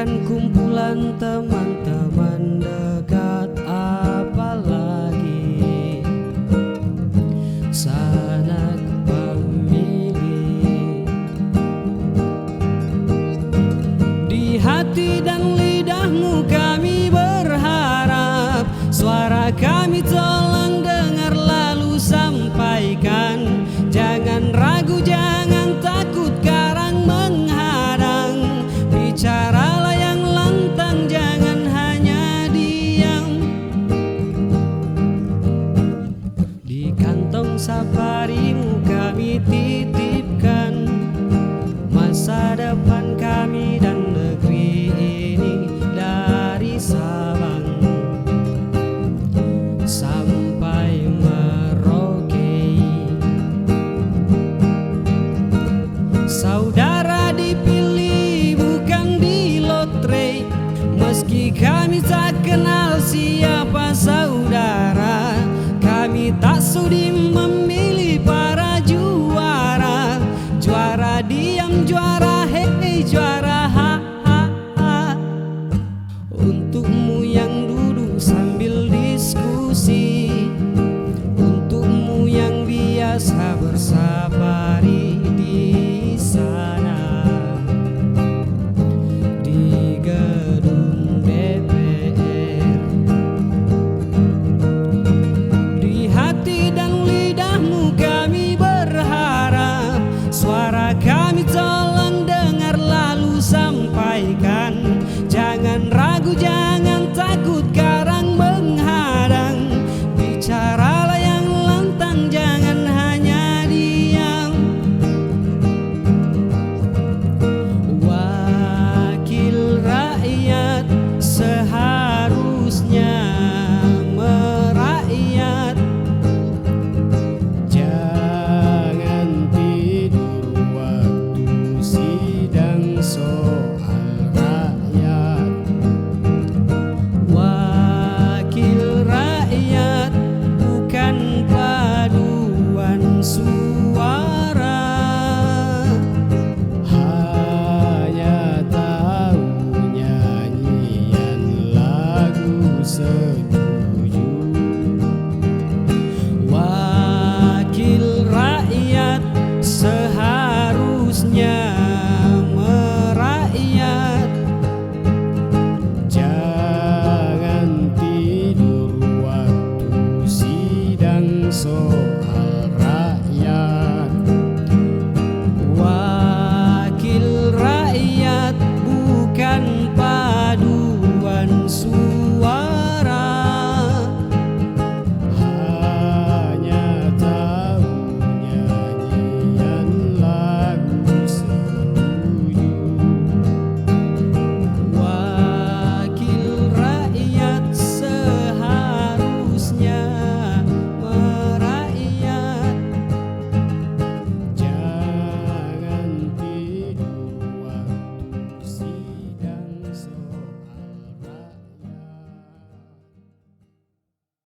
dengan kumpulan teman-teman dekat, apalagi sanak famili. Di hati dan lidahmu kami berharap, suara kami tolong dengar lalu sampaikan. Jangan ragu, jangan takut, karang menghadang. Bicaralah yang lantang, jangan hanya diam. Di kantong safarimu kami titipkan masa depan kami dan negeri ini. Dari Sabang sampai Merauke, saudara dipilih bukan di lotre. Meski kami tak kenal siapa saudara, kami tak sudi memilih para juara. Juara diam, juara hei, juara ha ha ha. Untukmu yang duduk sambil diskusi, untukmu yang biasa bersafari di sana, di gedung DPR. Di hati dan lidahmu kami berharap, suara kami tolong dengar lalu sampaikan. Jangan ragu, jangan takut, karang menghadang. Bicaralah yang lantang, jangan hanya diam. Wakil rakyat seharusnya merakyat. Jangan tidur waktu sidang soal rakyat. Wakil rakyat bukan paduan suara, hanya tahu nyanyian lagu setuju. Wakil rakyat seharusnya